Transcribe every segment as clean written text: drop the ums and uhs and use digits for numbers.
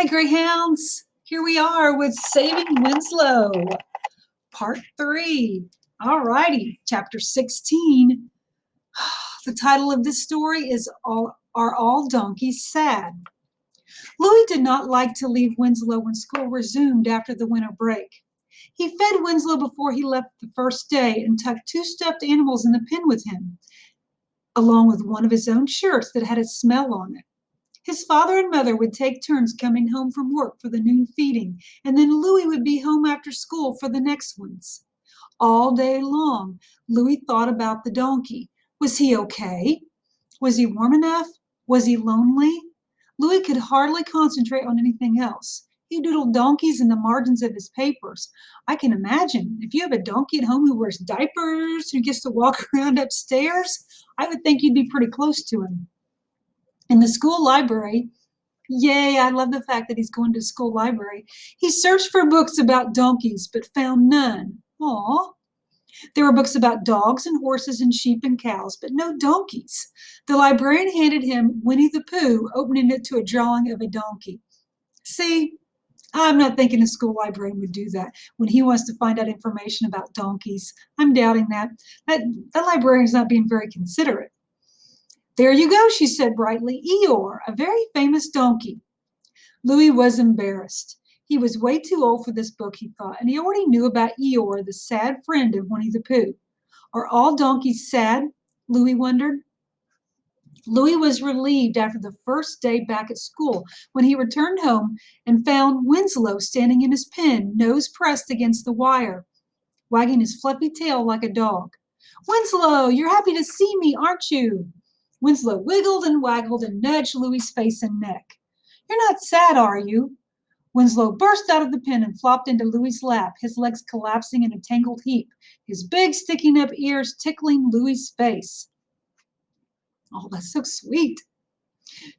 Hi, Greyhounds. Here we are with Saving Winslow, Part 3. All righty, Chapter 16. The title of this story is Are All Donkeys Sad? Louis did not like to leave Winslow when school resumed after the winter break. He fed Winslow before he left the first day and tucked 2 stuffed animals in the pen with him, along with one of his own shirts that had a smell on it. His father and mother would take turns coming home from work for the noon feeding, and then Louis would be home after school for the next ones. All day long, Louis thought about the donkey. Was he okay? Was he warm enough? Was he lonely? Louis could hardly concentrate on anything else. He doodled donkeys in the margins of his papers. I can imagine, if you have a donkey at home who wears diapers, who gets to walk around upstairs, I would think you'd be pretty close to him. In the school library, yay, I love the fact that he's going to the school library. He searched for books about donkeys, but found none. Aw. There were books about dogs and horses and sheep and cows, but no donkeys. The librarian handed him Winnie the Pooh, opening it to a drawing of a donkey. See, I'm not thinking a school librarian would do that when he wants to find out information about donkeys. I'm doubting that. That librarian's not being very considerate. There you go, she said brightly. Eeyore, a very famous donkey. Louis was embarrassed. He was way too old for this book, he thought, and he already knew about Eeyore, the sad friend of Winnie the Pooh. Are all donkeys sad? Louis wondered. Louis was relieved after the first day back at school when he returned home and found Winslow standing in his pen, nose pressed against the wire, wagging his fluffy tail like a dog. Winslow, you're happy to see me, aren't you? Winslow wiggled and waggled and nudged Louis's face and neck. You're not sad, are you? Winslow burst out of the pen and flopped into Louis's lap, his legs collapsing in a tangled heap, his big sticking up ears tickling Louis's face. Oh, that's so sweet.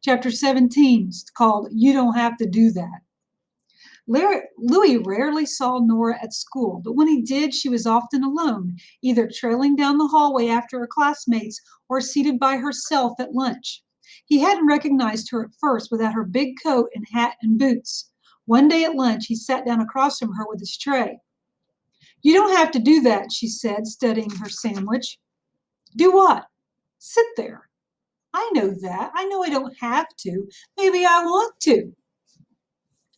Chapter 17 is called You Don't Have to Do That. Louis rarely saw Nora at school, but when he did, she was often alone, either trailing down the hallway after her classmates or seated by herself at lunch. He hadn't recognized her at first without her big coat and hat and boots. One day at lunch, he sat down across from her with his tray. You don't have to do that, she said, studying her sandwich. Do what? Sit there. I know that. I know I don't have to. Maybe I want to.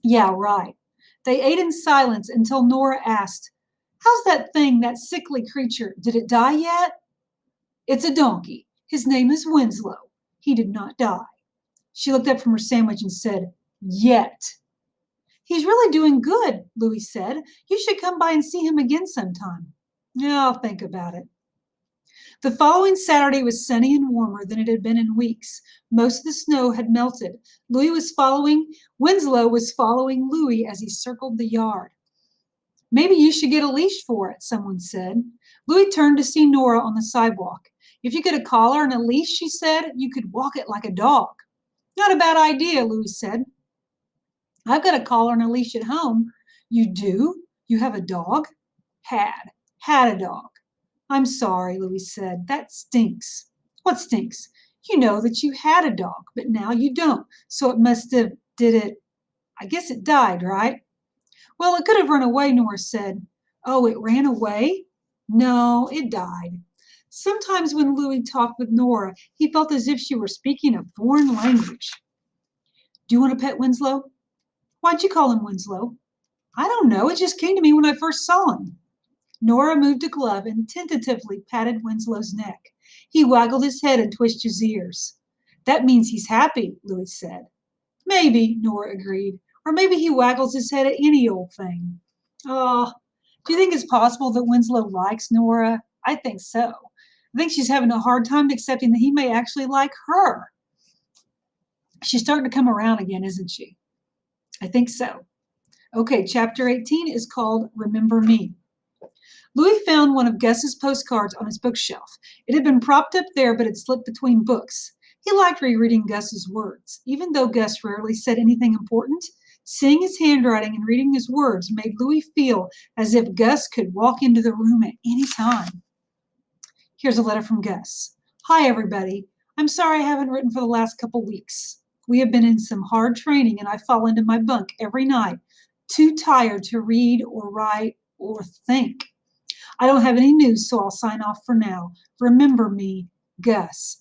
Yeah, right. They ate in silence until Nora asked, How's that thing, that sickly creature? Did it die yet? It's a donkey. His name is Winslow. He did not die. She looked up from her sandwich and said, Yet. He's really doing good, Louis said. You should come by and see him again sometime. Yeah, I'll think about it. The following Saturday was sunny and warmer than it had been in weeks. Most of the snow had melted. Winslow was following Louis as he circled the yard. Maybe you should get a leash for it, someone said. Louis turned to see Nora on the sidewalk. If you get a collar and a leash, she said, you could walk it like a dog. Not a bad idea, Louis said. I've got a collar and a leash at home. You do? You have a dog? Had a dog. I'm sorry, Louis said. That stinks. What stinks? You know that you had a dog, but now you don't. So it must have, I guess it died, right? Well, it could have run away, Nora said. Oh, it ran away? No, it died. Sometimes when Louis talked with Nora, he felt as if she were speaking a foreign language. Do you want to pet Winslow? Why'd you call him Winslow? I don't know. It just came to me when I first saw him. Nora moved a glove and tentatively patted Winslow's neck. He waggled his head and twitched his ears. That means he's happy, Louis said. Maybe, Nora agreed. Or maybe he waggles his head at any old thing. Oh, do you think it's possible that Winslow likes Nora? I think so. I think she's having a hard time accepting that he may actually like her. She's starting to come around again, isn't she? I think so. Okay, chapter 18 is called Remember Me. Louis found one of Gus's postcards on his bookshelf. It had been propped up there, but had slipped between books. He liked rereading Gus's words. Even though Gus rarely said anything important, seeing his handwriting and reading his words made Louis feel as if Gus could walk into the room at any time. Here's a letter from Gus. Hi, everybody. I'm sorry I haven't written for the last couple weeks. We have been in some hard training and I fall into my bunk every night, too tired to read or write or think. I don't have any news, so I'll sign off for now. Remember me, Gus.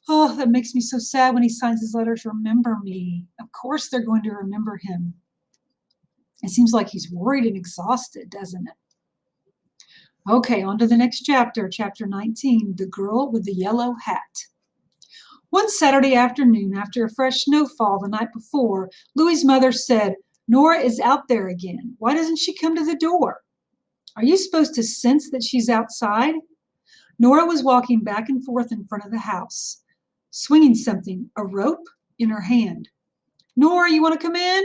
Oh, that makes me so sad when he signs his letters, remember me. Of course they're going to remember him. It seems like he's worried and exhausted, doesn't it? Okay, on to the next chapter, chapter 19, The Girl with the Yellow Hat. One Saturday afternoon, after a fresh snowfall the night before, Louie's mother said, Nora is out there again. Why doesn't she come to the door? Are you supposed to sense that she's outside? Nora was walking back and forth in front of the house, swinging something, a rope, in her hand. Nora, you want to come in?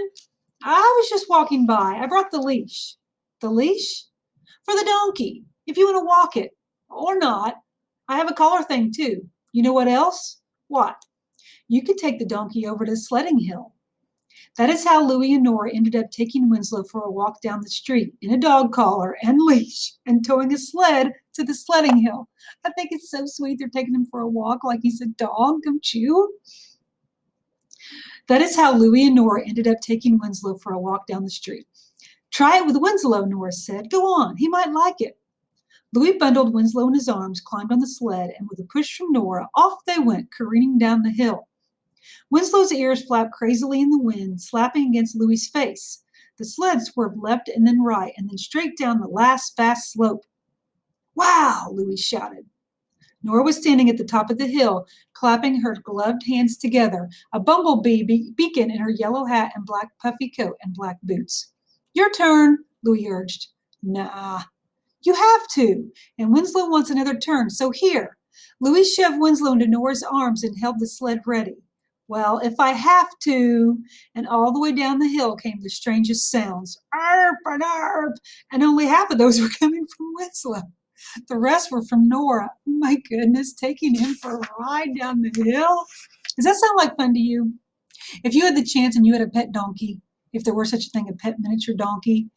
I was just walking by. I brought the leash. The leash? For the donkey, if you want to walk it. Or not. I have a collar thing too. You know what else? What? You could take the donkey over to the sledding hill. That is how Louie and Nora ended up taking Winslow for a walk down the street in a dog collar and leash and towing a sled to the sledding hill. I think it's so sweet they're taking him for a walk like he's a dog, don't you? That is how Louie and Nora ended up taking Winslow for a walk down the street. Try it with Winslow, Nora said. Go on, he might like it. Louie bundled Winslow in his arms, climbed on the sled, and with a push from Nora, off they went, careening down the hill. Winslow's ears flapped crazily in the wind, slapping against Louie's face. The sled swerved left and then right, and then straight down the last fast slope. Wow, Louie shouted. Nora was standing at the top of the hill, clapping her gloved hands together, a bumblebee beacon in her yellow hat and black puffy coat and black boots. Your turn, Louie urged. Nah. You have to, and Winslow wants another turn, so here. Louie shoved Winslow into Nora's arms and held the sled ready. Well, if I have to, and all the way down the hill came the strangest sounds, arp and arp, and only half of those were coming from Winslow. The rest were from Nora. Oh my goodness, taking him for a ride down the hill. Does that sound like fun to you? If you had the chance and you had a pet donkey, if there were such a thing, a pet miniature donkey,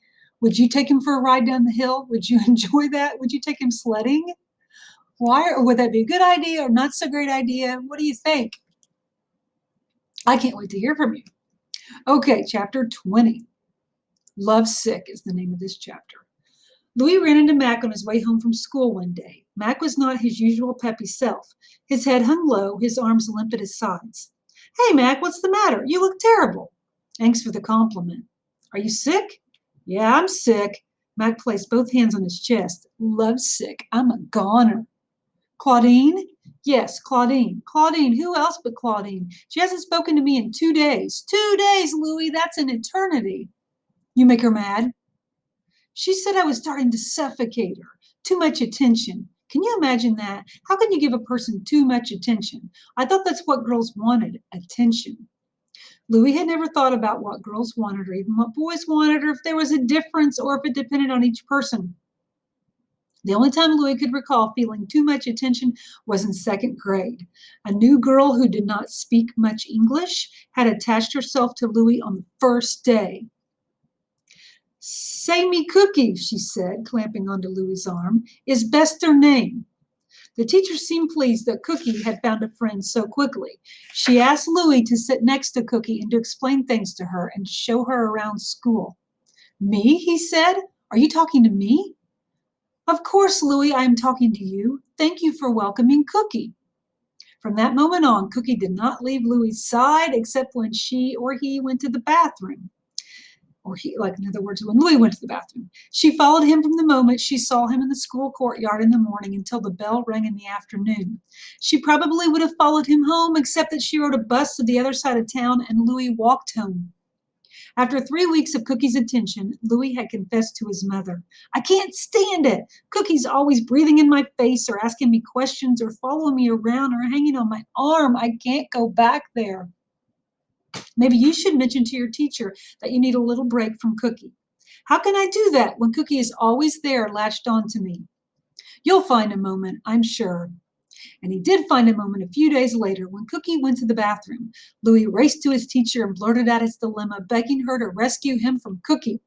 would you take him for a ride down the hill? Would you enjoy that? Would you take him sledding? Why? Or would that be a good idea or not so great idea? What do you think? I can't wait to hear from you. Okay, chapter 20. Love Sick is the name of this chapter. Louie ran into Mac on his way home from school one day. Mac was not his usual peppy self. His head hung low, his arms limp at his sides. Hey, Mac, what's the matter? You look terrible. Thanks for the compliment. Are you sick? Yeah, I'm sick. Mac placed both hands on his chest. Love sick. I'm a goner. Claudine? Yes, Claudine. Claudine, who else but Claudine? She hasn't spoken to me in 2 days. 2 days, Louie, that's an eternity. You make her mad? She said I was starting to suffocate her. Too much attention. Can you imagine that? How can you give a person too much attention? I thought that's what girls wanted, attention. Louie had never thought about what girls wanted or even what boys wanted or if there was a difference or if it depended on each person. The only time Louie could recall feeling too much attention was in 2nd grade. A new girl who did not speak much English had attached herself to Louie on the first day. Say me Cookie, she said, clamping onto Louie's arm. Is best her name? The teacher seemed pleased that Cookie had found a friend so quickly. She asked Louie to sit next to Cookie and to explain things to her and to show her around school. Me? He said. Are you talking to me? Of course, Louie, I am talking to you. Thank you for welcoming Cookie. From that moment on, Cookie did not leave Louie's side except when she or he went to the bathroom. Or he, like in other words, when Louie went to the bathroom. She followed him from the moment she saw him in the school courtyard in the morning until the bell rang in the afternoon. She probably would have followed him home, except that she rode a bus to the other side of town and Louie walked home. After 3 weeks of Cookie's attention, Louie had confessed to his mother. I can't stand it. Cookie's always breathing in my face or asking me questions or following me around or hanging on my arm. I can't go back there. Maybe you should mention to your teacher that you need a little break from Cookie. How can I do that when Cookie is always there latched on to me? You'll find a moment, I'm sure. And he did find a moment a few days later when Cookie went to the bathroom. Louie raced to his teacher and blurted out his dilemma, begging her to rescue him from Cookie.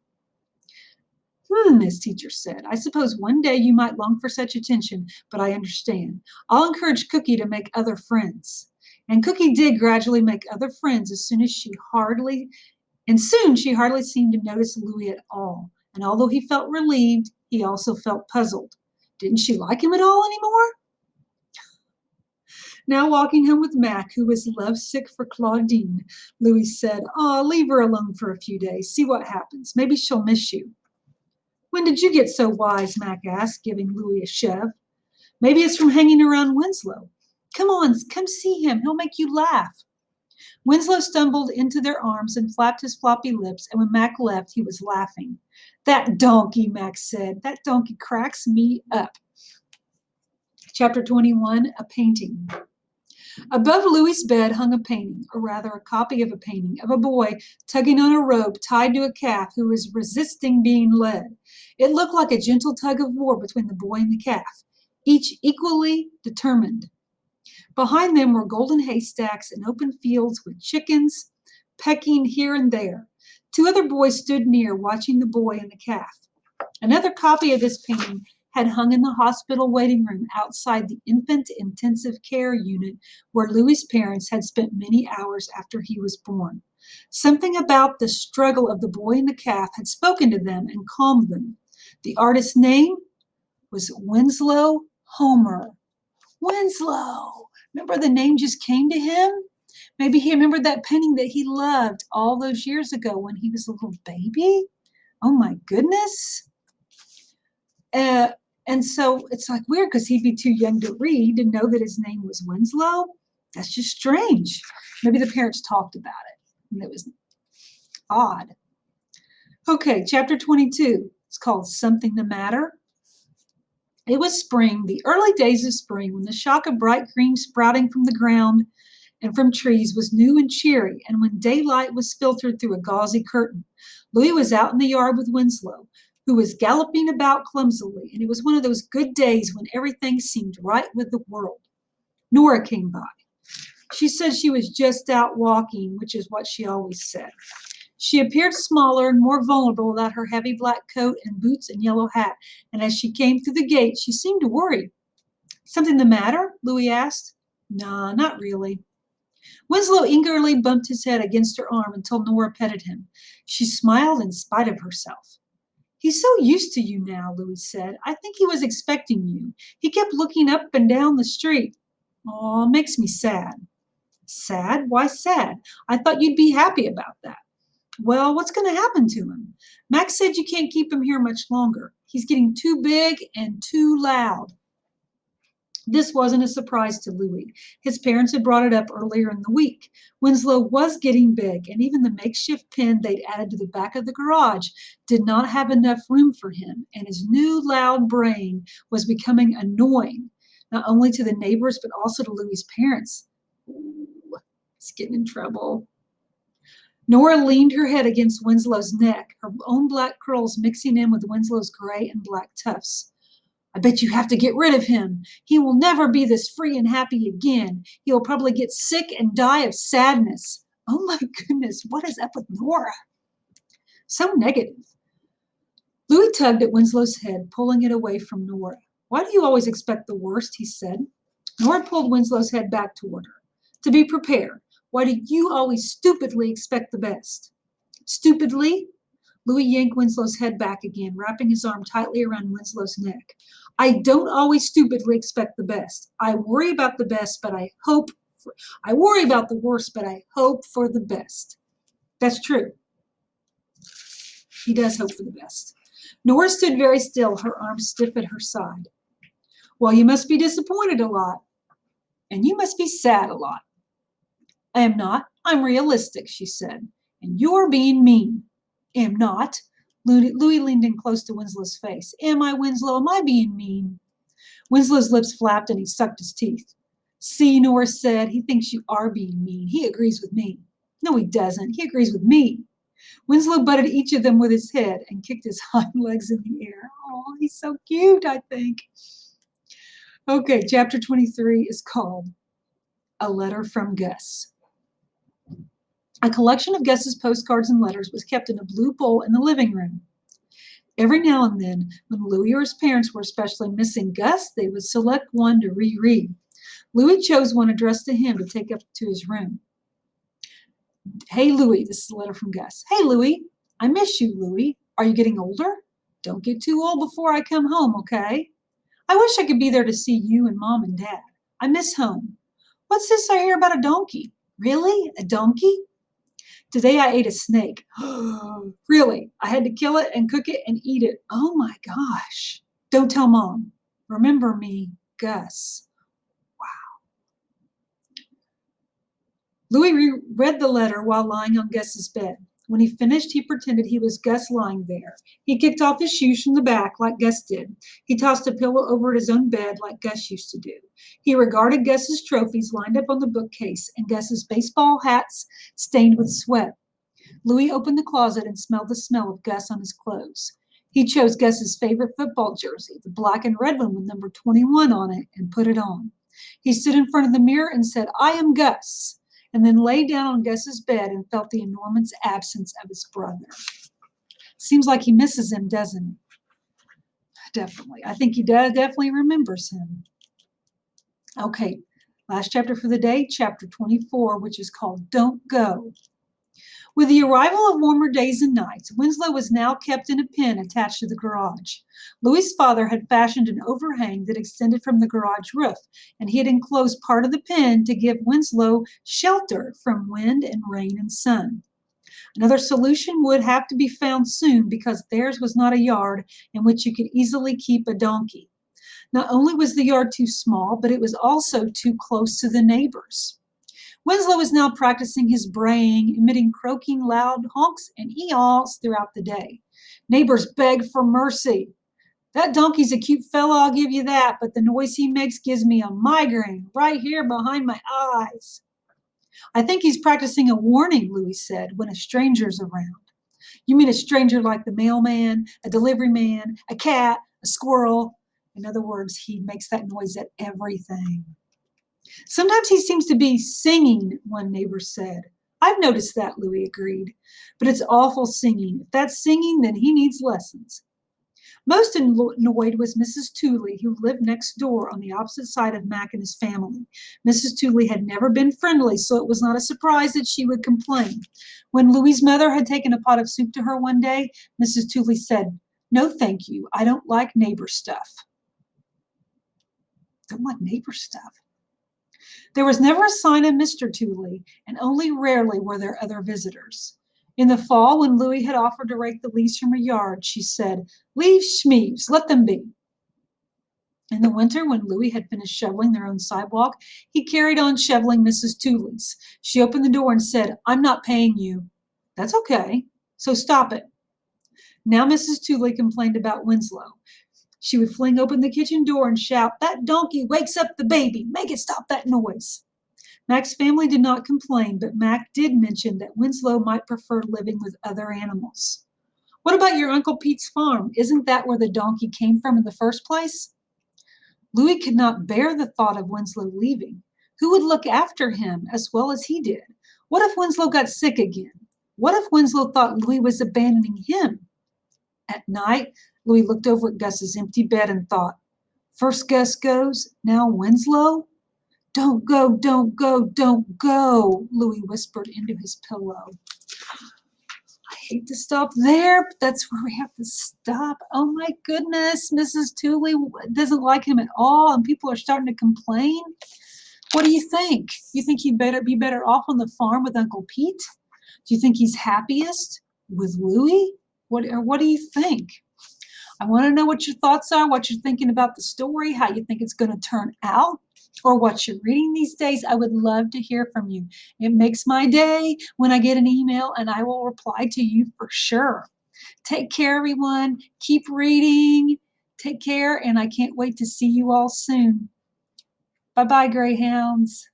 His teacher said, I suppose one day you might long for such attention, but I understand. I'll encourage Cookie to make other friends. And Cookie did gradually make other friends soon she hardly seemed to notice Louis at all. And although he felt relieved, he also felt puzzled. Didn't she like him at all anymore? Now walking home with Mac, who was lovesick for Claudine, Louis said, "Oh, leave her alone for a few days. See what happens. Maybe she'll miss you." "When did you get so wise?" Mac asked, giving Louis a shove. "Maybe it's from hanging around Winslow. Come on, come see him. He'll make you laugh." Winslow stumbled into their arms and flapped his floppy lips, and when Mac left, he was laughing. "That donkey," Mac said. "That donkey cracks me up." Chapter 21, A Painting. Above Louis's bed hung a painting, or rather a copy of a painting, of a boy tugging on a rope tied to a calf who was resisting being led. It looked like a gentle tug of war between the boy and the calf, each equally determined. Behind them were golden haystacks and open fields with chickens pecking here and there. Two other boys stood near, watching the boy and the calf. Another copy of this painting had hung in the hospital waiting room outside the infant intensive care unit where Louis's parents had spent many hours after he was born. Something about the struggle of the boy and the calf had spoken to them and calmed them. The artist's name was Winslow Homer. Winslow! Remember, the name just came to him? Maybe he remembered that painting that he loved all those years ago when he was a little baby? Oh my goodness. And so it's like weird because he'd be too young to read and know that his name was Winslow. That's just strange. Maybe the parents talked about it and it was odd. Okay, chapter 22. It's called Something the Matter. It was spring, the early days of spring, when the shock of bright green sprouting from the ground and from trees was new and cheery, and when daylight was filtered through a gauzy curtain. Louis was out in the yard with Winslow, who was galloping about clumsily, and it was one of those good days when everything seemed right with the world. Nora came by. She said she was just out walking, which is what she always said. She appeared smaller and more vulnerable without her heavy black coat and boots and yellow hat, and as she came through the gate, she seemed worried. "Something the matter?" Louis asked. "Nah, not really." Winslow eagerly bumped his head against her arm until Nora petted him. She smiled in spite of herself. "He's so used to you now," Louis said. "I think he was expecting you. He kept looking up and down the street." "Aw, makes me sad." "Sad? Why sad? I thought you'd be happy about that." "Well, what's going to happen to him? Max said you can't keep him here much longer. He's getting too big and too loud." This wasn't a surprise to Louis. His parents had brought it up earlier in the week. Winslow was getting big, and even the makeshift pen they'd added to the back of the garage did not have enough room for him, and his new loud braying was becoming annoying, not only to the neighbors, but also to Louis's parents. Ooh, he's getting in trouble. Nora leaned her head against Winslow's neck, her own black curls mixing in with Winslow's gray and black tufts. "I bet you have to get rid of him. He will never be this free and happy again. He'll probably get sick and die of sadness." Oh my goodness, what is up with Nora? So negative. Louis tugged at Winslow's head, pulling it away from Nora. "Why do you always expect the worst?" he said. Nora pulled Winslow's head back toward her. "To be prepared. Why do you always stupidly expect the best?" "Stupidly?" Louis yanked Winslow's head back again, wrapping his arm tightly around Winslow's neck. "I don't always stupidly expect the best. I worry about the best, but I worry about the worst, but I hope for the best." That's true. He does hope for the best. Nora stood very still, her arms stiff at her side. "Well, you must be disappointed a lot, and you must be sad a lot." "I am not. I'm realistic," she said. "And you're being mean." "Am not." Louis leaned in close to Winslow's face. "Am I, Winslow? Am I being mean?" Winslow's lips flapped and he sucked his teeth. "See," Nora said, "he thinks you are being mean. He agrees with me." "No, he doesn't. He agrees with me." Winslow butted each of them with his head and kicked his hind legs in the air. Oh, he's so cute, I think. Okay, chapter 23 is called A Letter from Gus. A collection of Gus's postcards and letters was kept in a blue bowl in the living room. Every now and then, when Louis or his parents were especially missing Gus, they would select one to reread. Louis chose one addressed to him to take up to his room. Hey, Louis, this is a letter from Gus. Hey, Louis, I miss you, Louis. Are you getting older? Don't get too old before I come home, okay? I wish I could be there to see you and Mom and Dad. I miss home. What's this I hear about a donkey? Really? A donkey? Today I ate a snake. Really? I had to kill it and cook it and eat it. Oh my gosh. Don't tell Mom. Remember me, Gus. Louis read the letter while lying on Gus's bed. When he finished, he pretended he was Gus lying there. He kicked off his shoes from the back like Gus did. He tossed a pillow over his own bed like Gus used to do. He regarded Gus's trophies lined up on the bookcase and Gus's baseball hats stained with sweat. Louis opened the closet and smelled the smell of Gus on his clothes. He chose Gus's favorite football jersey, the black and red one with number 21 on it, and put it on. He stood in front of the mirror and said, I am Gus, and then lay down on Gus's bed and felt the enormous absence of his brother. Seems like he misses him, doesn't he? Definitely. I think he definitely remembers him. Okay, last chapter for the day, chapter 24, which is called Don't Go. With the arrival of warmer days and nights, Winslow was now kept in a pen attached to the garage. Louis's father had fashioned an overhang that extended from the garage roof, and he had enclosed part of the pen to give Winslow shelter from wind and rain and sun. Another solution would have to be found soon because theirs was not a yard in which you could easily keep a donkey. Not only was the yard too small, but it was also too close to the neighbors. Winslow was now practicing his braying, emitting croaking loud honks and ee-aws throughout the day. Neighbors begged for mercy. That donkey's a cute fellow, I'll give you that, but the noise he makes gives me a migraine right here behind my eyes. I think he's practicing a warning, Louis said, when a stranger's around. You mean a stranger like the mailman, a delivery man, a cat, a squirrel? In other words, he makes that noise at everything. Sometimes he seems to be singing, one neighbor said. I've noticed that, Louis agreed. But it's awful singing. If that's singing, then he needs lessons. Most annoyed was Mrs. Tooley, who lived next door on the opposite side of Mac and his family. Mrs. Tooley had never been friendly, so it was not a surprise that she would complain. When Louis's mother had taken a pot of soup to her one day, Mrs. Tooley said, No, thank you. I don't like neighbor stuff. Don't like neighbor stuff. There was never a sign of Mr. Tooley, and only rarely were there other visitors. In the fall, when Louis had offered to rake the leaves from her yard, she said, Leave schmeaves, let them be. In the winter, when Louis had finished shoveling their own sidewalk, he carried on shoveling Mrs. Tooley's. She opened the door and said, I'm not paying you. That's okay, so stop it. Now Mrs. Tooley complained about Winslow. She would fling open the kitchen door and shout, That donkey wakes up the baby. Make it stop that noise. Mac's family did not complain, but Mac did mention that Winslow might prefer living with other animals. What about your Uncle Pete's farm? Isn't that where the donkey came from in the first place? Louis could not bear the thought of Winslow leaving. Who would look after him as well as he did? What if Winslow got sick again? What if Winslow thought Louis was abandoning him? At night, Louis looked over at Gus's empty bed and thought, First Gus goes, now Winslow? Don't go, don't go, don't go, Louis whispered into his pillow. I hate to stop there, but that's where we have to stop. Oh my goodness, Mrs. Tooley doesn't like him at all, and people are starting to complain. What do you think? You think he'd be better off on the farm with Uncle Pete? Do you think he's happiest with Louis? What do you think? I want to know what your thoughts are, what you're thinking about the story, how you think it's going to turn out, or what you're reading these days. I would love to hear from you. It makes my day when I get an email, and I will reply to you for sure. Take care, everyone. Keep reading. Take care, and I can't wait to see you all soon. Bye-bye, Greyhounds.